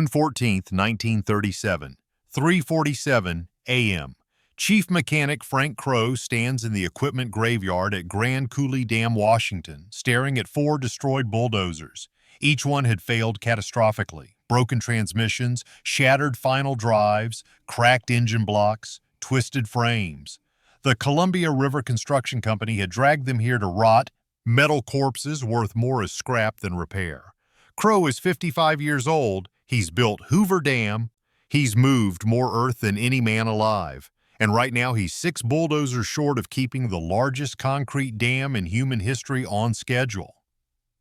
June 14th, 1937, 3:47 a.m. Chief Mechanic Frank Crowe stands in the equipment graveyard at Grand Coulee Dam, Washington, staring at 4 destroyed bulldozers. Each one had failed catastrophically. Broken transmissions, shattered final drives, cracked engine blocks, twisted frames. The Columbia River Construction Company had dragged them here to rot, metal corpses worth more as scrap than repair. Crowe is 55 years old. He's built Hoover Dam. He's moved more earth than any man alive. And right now he's 6 bulldozers short of keeping the largest concrete dam in human history on schedule.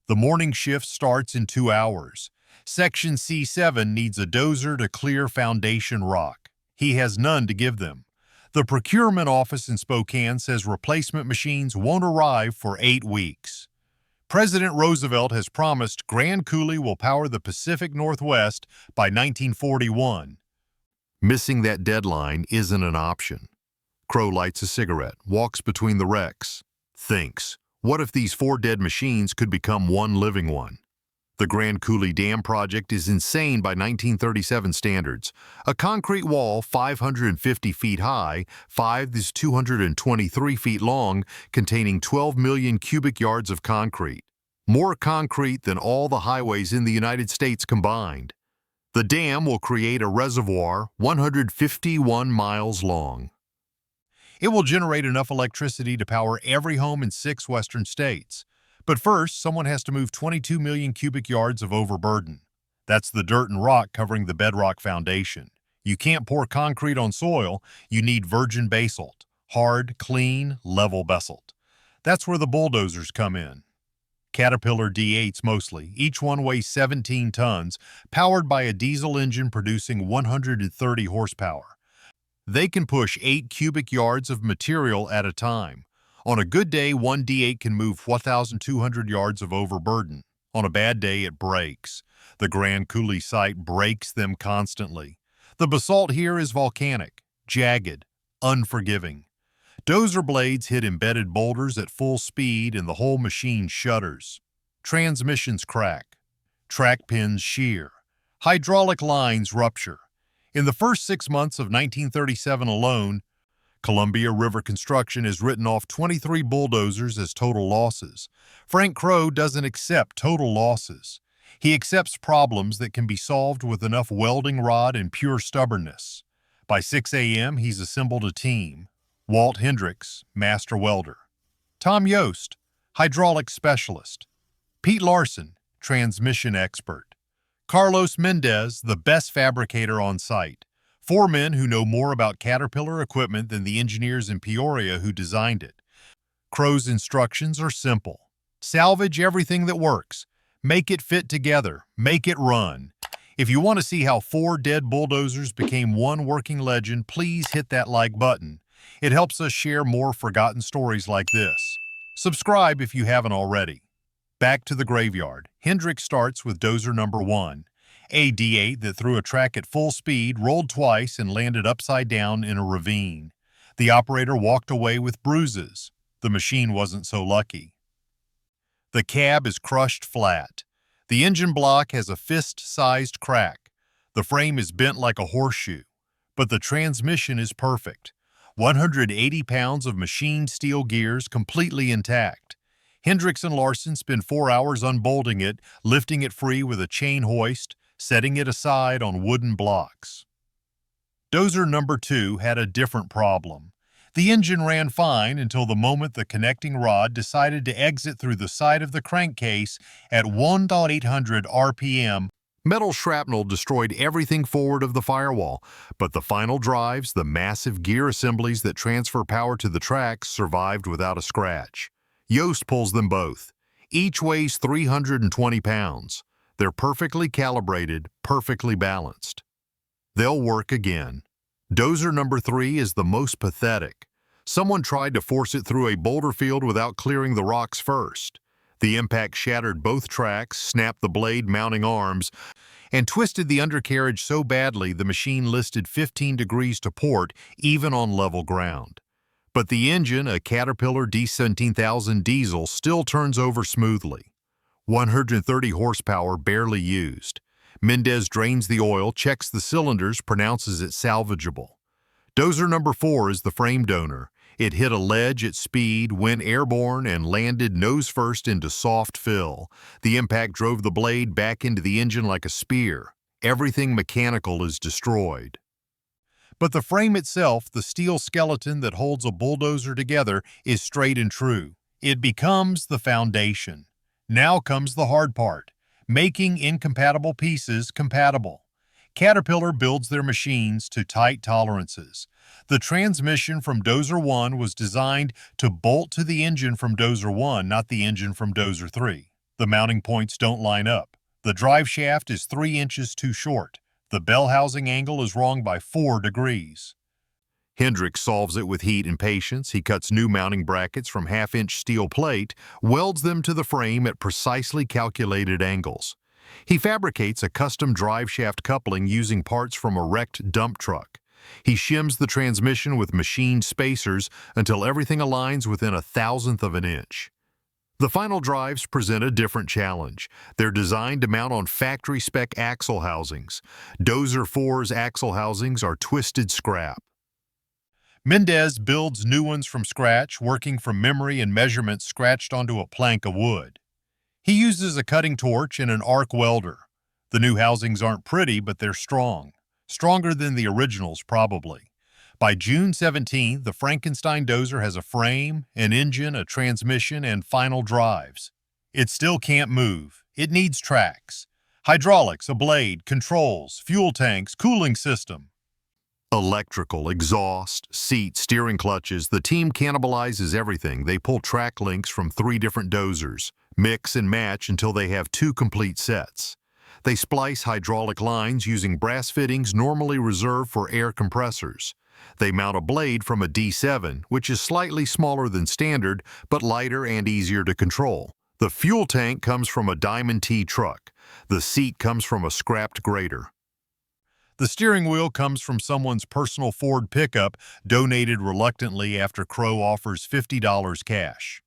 The morning shift starts in 2 hours. Section C7 needs a dozer to clear foundation rock. He has none to give them. The procurement office in Spokane says replacement machines won't arrive for 8 weeks. President Roosevelt has promised Grand Coulee will power the Pacific Northwest by 1941. Missing that deadline isn't an option. Crowe lights a cigarette, walks between the wrecks, thinks, what if these 4 dead machines could become one living one? The Grand Coulee Dam project is insane by 1937 standards. A concrete wall 550 feet high, 5 is 223 feet long, containing 12 million cubic yards of concrete. More concrete than all the highways in the United States combined. The dam will create a reservoir 151 miles long. It will generate enough electricity to power every home in 6 western states. But first, someone has to move 22 million cubic yards of overburden. That's the dirt and rock covering the bedrock foundation. You can't pour concrete on soil. You need virgin basalt, hard, clean, level basalt. That's where the bulldozers come in. Caterpillar D8s mostly. Each one weighs 17 tons, powered by a diesel engine producing 130 horsepower. They can push 8 cubic yards of material at a time. On a good day, one D8 can move 1,200 yards of overburden. On a bad day, it breaks. The Grand Coulee site breaks them constantly. The basalt here is volcanic, jagged, unforgiving. Dozer blades hit embedded boulders at full speed and the whole machine shudders. Transmissions crack. Track pins shear. Hydraulic lines rupture. In the first 6 months of 1937 alone, Columbia River Construction has written off 23 bulldozers as total losses. Frank Crowe doesn't accept total losses. He accepts problems that can be solved with enough welding rod and pure stubbornness. By 6 a.m., he's assembled a team. Walt Hendricks, master welder. Tom Yost, hydraulic specialist. Pete Larson, transmission expert. Carlos Mendez, the best fabricator on site. 4 men who know more about Caterpillar equipment than the engineers in Peoria who designed it. Crowe's instructions are simple. Salvage everything that works. Make it fit together. Make it run. If you want to see how 4 dead bulldozers became one working legend, please hit that like button. It helps us share more forgotten stories like this. Subscribe if you haven't already. Back to the graveyard. Hendricks starts with dozer number 1. A D8 that threw a track at full speed, rolled twice, and landed upside down in a ravine. The operator walked away with bruises. The machine wasn't so lucky. The cab is crushed flat. The engine block has a fist-sized crack. The frame is bent like a horseshoe. But the transmission is perfect. 180 pounds of machined steel gears completely intact. Hendricks and Larson spend 4 hours unbolting it, lifting it free with a chain hoist, setting it aside on wooden blocks. Dozer number 2 had a different problem. The engine ran fine until the moment the connecting rod decided to exit through the side of the crankcase at 1,800 RPM. Metal shrapnel destroyed everything forward of the firewall, but the final drives, the massive gear assemblies that transfer power to the tracks, survived without a scratch. Yost pulls them both. Each weighs 320 pounds. They're perfectly calibrated, perfectly balanced. They'll work again. Dozer number 3 is the most pathetic. Someone tried to force it through a boulder field without clearing the rocks first. The impact shattered both tracks, snapped the blade mounting arms, and twisted the undercarriage so badly the machine listed 15 degrees to port even on level ground. But the engine, a Caterpillar D17000 diesel, still turns over smoothly. 130 horsepower barely used. Mendez drains the oil, checks the cylinders, pronounces it salvageable. Dozer number 4 is the frame donor. It hit a ledge at speed, went airborne, and landed nose first into soft fill. The impact drove the blade back into the engine like a spear. Everything mechanical is destroyed. But the frame itself, the steel skeleton that holds a bulldozer together, is straight and true. It becomes the foundation. Now comes the hard part, making incompatible pieces compatible. Caterpillar builds their machines to tight tolerances. The transmission from Dozer 1 was designed to bolt to the engine from Dozer 1, not the engine from Dozer 3. The mounting points don't line up. The driveshaft is 3 inches too short. The bell housing angle is wrong by 4 degrees. Hendricks solves it with heat and patience. He cuts new mounting brackets from half-inch steel plate, welds them to the frame at precisely calculated angles. He fabricates a custom driveshaft coupling using parts from a wrecked dump truck. He shims the transmission with machined spacers until everything aligns within 1/1000th of an inch. The final drives present a different challenge. They're designed to mount on factory-spec axle housings. Dozer 4's axle housings are twisted scrap. Mendez builds new ones from scratch, working from memory and measurements scratched onto a plank of wood. He uses a cutting torch and an arc welder. The new housings aren't pretty, but they're strong. Stronger than the originals, probably. By June 17th, the Frankenstein Dozer has a frame, an engine, a transmission, and final drives. It still can't move. It needs tracks. Hydraulics, a blade, controls, fuel tanks, cooling system. Electrical, exhaust, seat, steering clutches. The team cannibalizes everything. They pull track links from 3 different Dozers, mix and match until they have 2 complete sets. They splice hydraulic lines using brass fittings normally reserved for air compressors. They mount a blade from a D7, which is slightly smaller than standard, but lighter and easier to control. The fuel tank comes from a Diamond T truck. The seat comes from a scrapped grader. The steering wheel comes from someone's personal Ford pickup, donated reluctantly after Crowe offers $50 cash.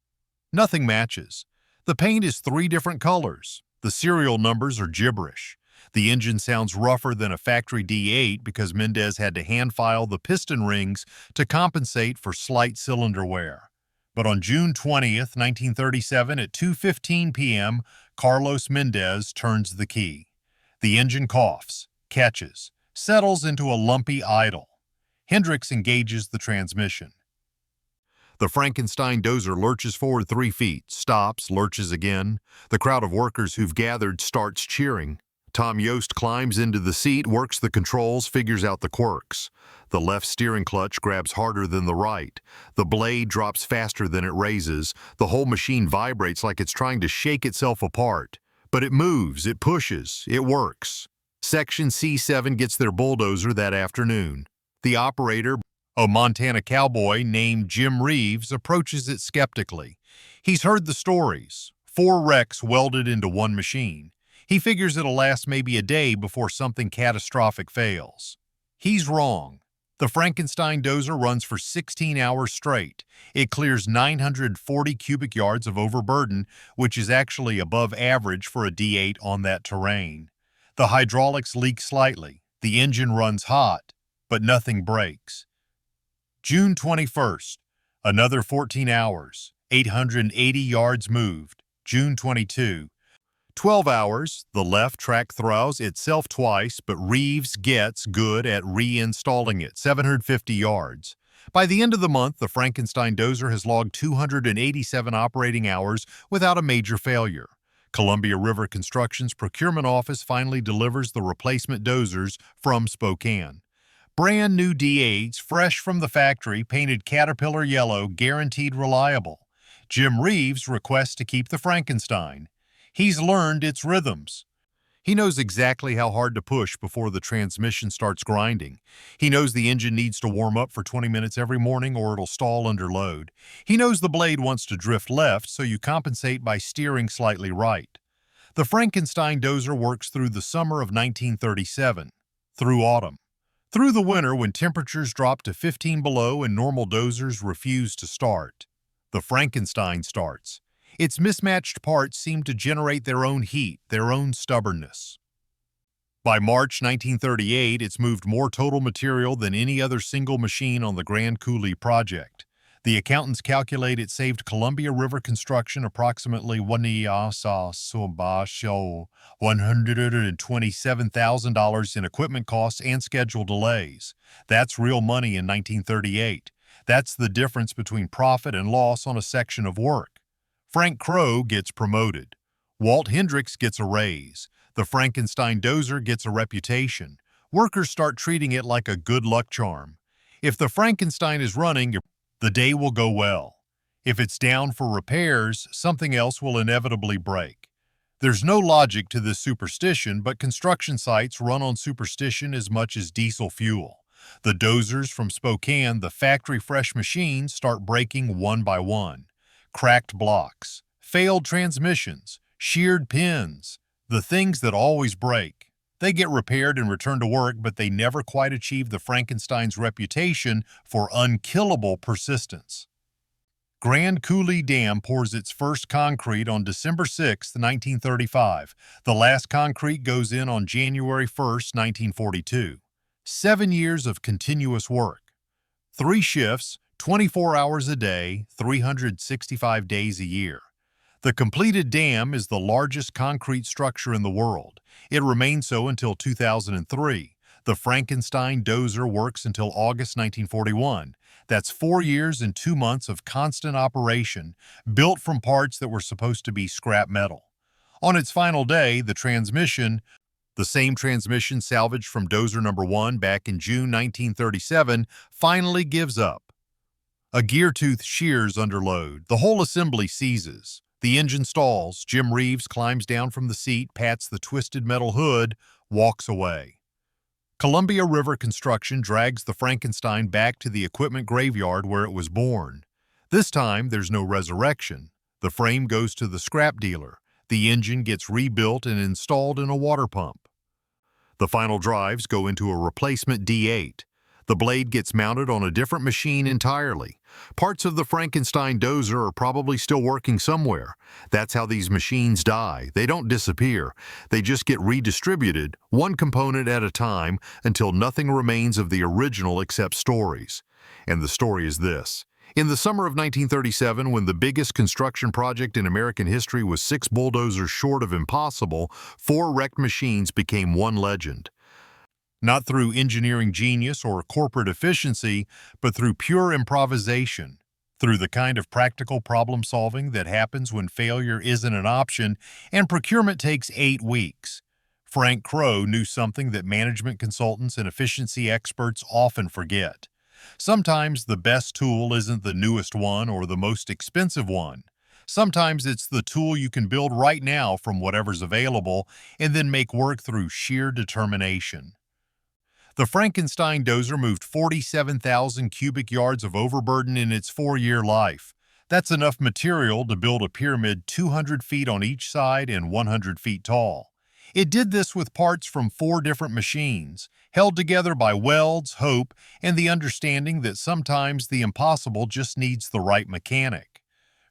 Nothing matches. The paint is 3 different colors. The serial numbers are gibberish. The engine sounds rougher than a factory D8 because Mendez had to hand-file the piston rings to compensate for slight cylinder wear. But on June 20th, 1937, at 2:15 p.m., Carlos Mendez turns the key. The engine coughs, catches, settles into a lumpy idle. Hendricks engages the transmission. The Frankenstein Dozer lurches forward 3 feet, stops, lurches again. The crowd of workers who've gathered starts cheering. Tom Yost climbs into the seat, works the controls, figures out the quirks. The left steering clutch grabs harder than the right. The blade drops faster than it raises. The whole machine vibrates like it's trying to shake itself apart. But it moves, it pushes, it works. Section C7 gets their bulldozer that afternoon. The operator, a Montana cowboy named Jim Reeves, approaches it skeptically. He's heard the stories. 4 wrecks welded into one machine. He figures it'll last maybe a day before something catastrophic fails. He's wrong. The Frankenstein Dozer runs for 16 hours straight. It clears 940 cubic yards of overburden, which is actually above average for a D8 on that terrain. The hydraulics leak slightly. The engine runs hot, but nothing breaks. June 21st, another 14 hours, 880 yards moved. June 22, 12 hours, the left track throws itself twice, but Reeves gets good at reinstalling it, 750 yards. By the end of the month, the Frankenstein Dozer has logged 287 operating hours without a major failure. Columbia River Construction's procurement office finally delivers the replacement Dozers from Spokane. Brand new D8s, fresh from the factory, painted Caterpillar yellow, guaranteed reliable. Jim Reeves requests to keep the Frankenstein. He's learned its rhythms. He knows exactly how hard to push before the transmission starts grinding. He knows the engine needs to warm up for 20 minutes every morning or it'll stall under load. He knows the blade wants to drift left, so you compensate by steering slightly right. The Frankenstein Dozer works through the summer of 1937, through autumn, through the winter when temperatures drop to 15 below and normal Dozers refuse to start. The Frankenstein starts. Its mismatched parts seem to generate their own heat, their own stubbornness. By March 1938, it's moved more total material than any other single machine on the Grand Coulee project. The accountants calculate it saved Columbia River construction approximately $127,000 in equipment costs and schedule delays. That's real money in 1938. That's the difference between profit and loss on a section of work. Frank Crowe gets promoted. Walt Hendricks gets a raise. The Frankenstein Dozer gets a reputation. Workers start treating it like a good luck charm. If the Frankenstein is running, the day will go well. If it's down for repairs, something else will inevitably break. There's no logic to this superstition, but construction sites run on superstition as much as diesel fuel. The dozers from Spokane, the factory-fresh machines, start breaking one by one. Cracked blocks, failed transmissions, sheared pins, the things that always break. They get repaired and returned to work, but they never quite achieve the Frankenstein's reputation for unkillable persistence. Grand Coulee Dam pours its first concrete on December 6, 1935. The last concrete goes in on January 1, 1942. 7 years of continuous work. 3 shifts, 24 hours a day, 365 days a year. The completed dam is the largest concrete structure in the world. It remained so until 2003. The Frankenstein Dozer works until August 1941. That's 4 years and 2 months of constant operation, built from parts that were supposed to be scrap metal. On its final day, the same transmission salvaged from Dozer number 1 back in June 1937, finally gives up. A gear tooth shears under load. The whole assembly seizes. The engine stalls. Jim Reeves climbs down from the seat, pats the twisted metal hood, walks away. Columbia River construction drags the Frankenstein back to the equipment graveyard where it was born. This time, there's no resurrection. The frame goes to the scrap dealer. The engine gets rebuilt and installed in a water pump. The final drives go into a replacement D8. The blade gets mounted on a different machine entirely. Parts of the Frankenstein Dozer are probably still working somewhere. That's how these machines die. They don't disappear. They just get redistributed, one component at a time, until nothing remains of the original except stories. And the story is this. In the summer of 1937, when the biggest construction project in American history was 6 bulldozers short of impossible, 4 wrecked machines became one legend. Not through engineering genius or corporate efficiency, but through pure improvisation, through the kind of practical problem-solving that happens when failure isn't an option and procurement takes 8 weeks. Frank Crowe knew something that management consultants and efficiency experts often forget. Sometimes the best tool isn't the newest one or the most expensive one. Sometimes it's the tool you can build right now from whatever's available and then make work through sheer determination. The Frankenstein Dozer moved 47,000 cubic yards of overburden in its 4-year life. That's enough material to build a pyramid 200 feet on each side and 100 feet tall. It did this with parts from 4 different machines, held together by welds, hope, and the understanding that sometimes the impossible just needs the right mechanic.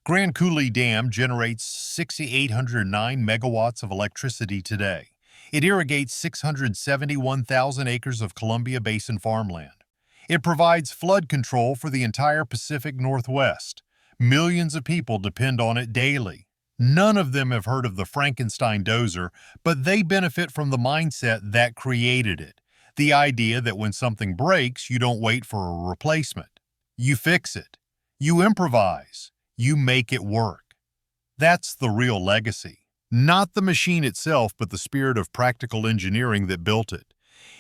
Grand Coulee Dam generates 6,809 megawatts of electricity today. It irrigates 671,000 acres of Columbia Basin farmland. It provides flood control for the entire Pacific Northwest. Millions of people depend on it daily. None of them have heard of the Frankenstein Dozer, but they benefit from the mindset that created it. The idea that when something breaks, you don't wait for a replacement. You fix it. You improvise. You make it work. That's the real legacy. Not the machine itself, but the spirit of practical engineering that built it.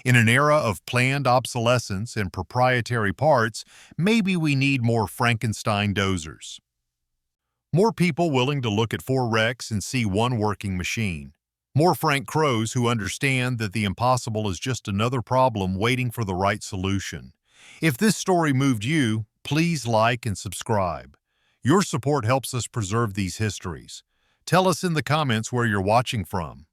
In an era of planned obsolescence and proprietary parts, maybe we need more Frankenstein Dozers. More people willing to look at 4 wrecks and see one working machine. More Frank Crowes who understand that the impossible is just another problem waiting for the right solution. If this story moved you, please like and subscribe. Your support helps us preserve these histories. Tell us in the comments where you're watching from.